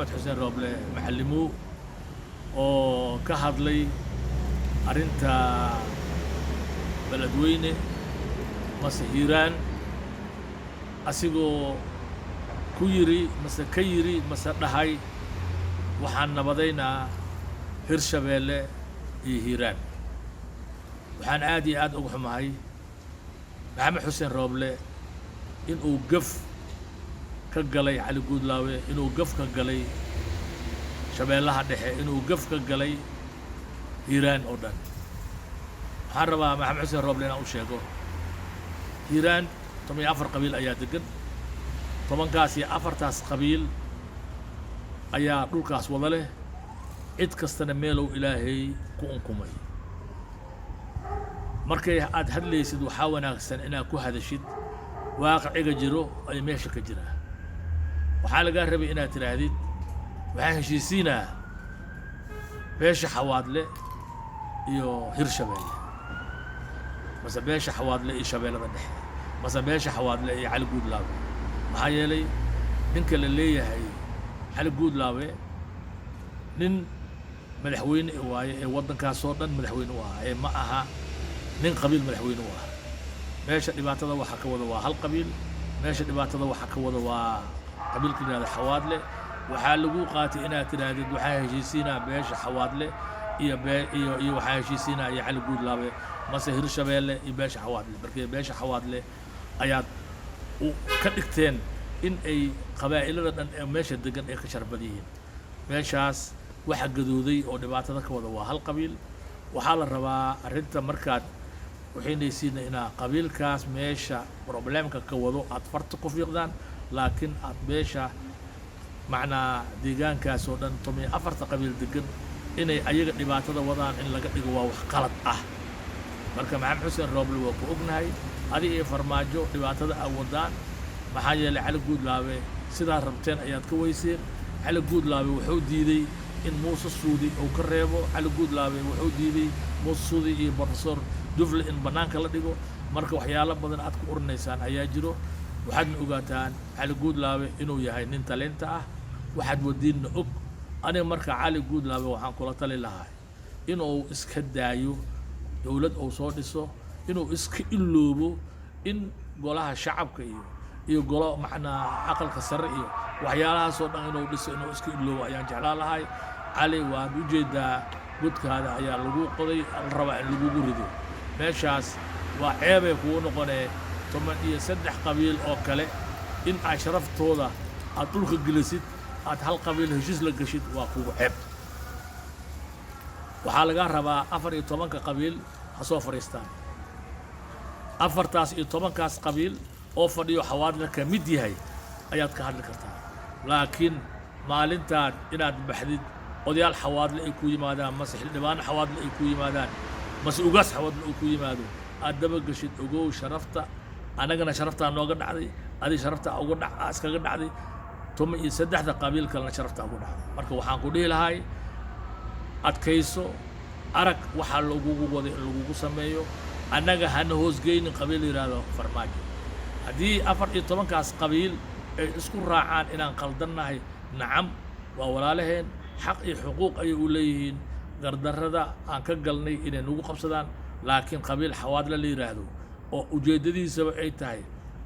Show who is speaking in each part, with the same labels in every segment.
Speaker 1: محمد حسين روبله معلمو oo ka hadlay arinta beledweyne mase hiiraan asigoo ku yiri mase ka yiri mase dhahay waxaan nabadaynaa hirshabeelle iyo hiiraan waxaan aad iyo aad ugu xumahay maxamed xuseen rooble inuu gaf ka galay cali guudlaawe inuu gaf ka galay shabeellaha dhexe inuu gaf ka galay hiiraan oo dhan waxaan rabaa maxamed xuseen rooble inaan u sheego hiiraan 14 qabiil ayaa degan 14kaas iyo 4taas qabiil ayaa dhulkaas wada leh cid kastana meelow ilaahay ku unkumay markay aad hadlaysid waxaa wanaagsan inaad ku hadashid waaqiciga jiro ay meesha ka jira waxaa lagaa rabay inaad tiraahdid waxaan heshiisiinaa beesha xawaadle iyo hirshabeelle mase beesha xawaadle iyo shabeellada dhexe mase beesha xawaadle iyo cali guudlaawe maxaa yeelay ninka la leeyahay cali guudlaawe nin madaxweyne waaye ee waddankaasoo dhan madaxweyne u ahaa ee ma aha nin qabiil madaxweyne u ahaa meesha dhibaatada waxaa ka wada waa hal qabiil meesha dhibaatada waxaa ka wada waa qabiilka la yidhahdo xawaadle waxaa lagu qaatay inaad tidhaahdid waxaa heshiisiinaa beesha xawaadle iyo waxaa heshiisiinaa iyo cali guudlaawe mase hirshabeelle iyo beesha xawaadle markii beesha xawaadle ayaad ka dhigteen in ay qabaa'ilada dhan ee meesha degan ay ka sharbad yihiin meeshaas waxa gadooday oo dhibaatada ka wada waa hal qabiil waxaa la rabaa arrinta markaad waxaynaysiina inaa qabiilkaas meesha problemka ka wado aad farta ku fiiqdaan laakiin aad beesha macnaa deegaankaas oo dhan 14 qabiil degan inay ayaga dhibaatada wadaan in laga dhigo waa wax qalad ah marka maxamed xuseen rooble waa ku ognahay adiga iyo farmaajo dhibaatada aad wadaan maxaa yeelay cali guudlaawe sidaa rabteen ayaad ka weyseen cali guudlaawe wuxuu diiday in muuse suudi uu ka reebo cali guudlaawe wuxuu diiday muuse suudi iyo professor dufle in bannaanka la dhigo marka waxyaalo badan aad ku oranaysaan ayaa jiro waxaadna ogaataan cali guudlaawe inuu yahay nin talenta ah waxaad wadiinna og aniga marka cali guudlaawe waxaan kula tali lahaa inuu iska daayo dowlad uu soo dhiso inuu iska iloobo in golaha shacabka iyo golo macnaa aqalka sare iyo waxyaalahaasoo dhan inuu dhiso inuu iska iloobo ayaan jeclaan lahay cali waad u jeedaa godkaada ayaa lagu qoday la rabaa in lagugu rido meeshaas waa ceebay kugu noqonee 13 qabiil oo kale in aad sharaftooda aad dhulka gelisid aad hal qabiil heshiis la gashid waa kugu ceeb waxaa lagaa rabaa 14 qabiil ha soo fariistaan 14kaas qabiil oo fadhiyo xawaadle ka mid yahay ayaad ka hadli kartaa laakiin maalintaad inaad baxdid odayaal xawaadle ay ku yimaadaan mase xildhibaan xawaadle ay ku yimaadaan mase ugaas xawaadle uu ku yimaado aad daba gashid ogow sharafta anagana sharaftaa nooga dhacday adiga sharaftaa iskaga dhacday 13 qabiil kalena sharaftaa ugu dhacday marka waxaan ku dhihi lahay adkayso arag waxaa lagugu waday in lagugu sameeyo annaga hana hoosgeynin qabiil yidhaahdo farmaajo haddii 14kaas qabiil ay isku raacaan inaan qaldannahay nacam waa walaalaheen xaq iyo xuquuq ayay u leeyihiin gardarrada aan ka galnay inay nagu qabsadaan laakiin qabiil xawaadle la yidhaahdo oo ujeeddadiisaba ay tahay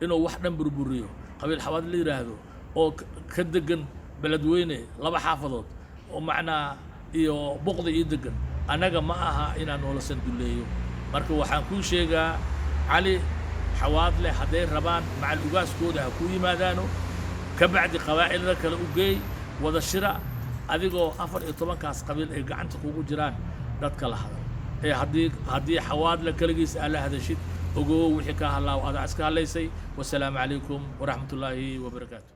Speaker 1: inuu wax dhan burburiyo qabiil xawaadle la yidhaahdo oo ka degan beledweyne 2 xaafadood oo macnaa iyo boqda iyo degan annaga ma aha inaan noola sanduleeyo marka waxaan kuu sheegaa cali xawaadle hadday rabaan macal ugaaskooda ha ku yimaadaano ka bacdi qabaa'ilada kale u geey wada shira adigoo 14kaas qabiil ay gacanta kugu jiraan dadka la hadal ee haddii xawaadle kaligiis aad la hadashid ogow wixii ka hadlaaw adaa iska hadlaysay wasalaamu calaykum waraxmatullaahi wabarakaatu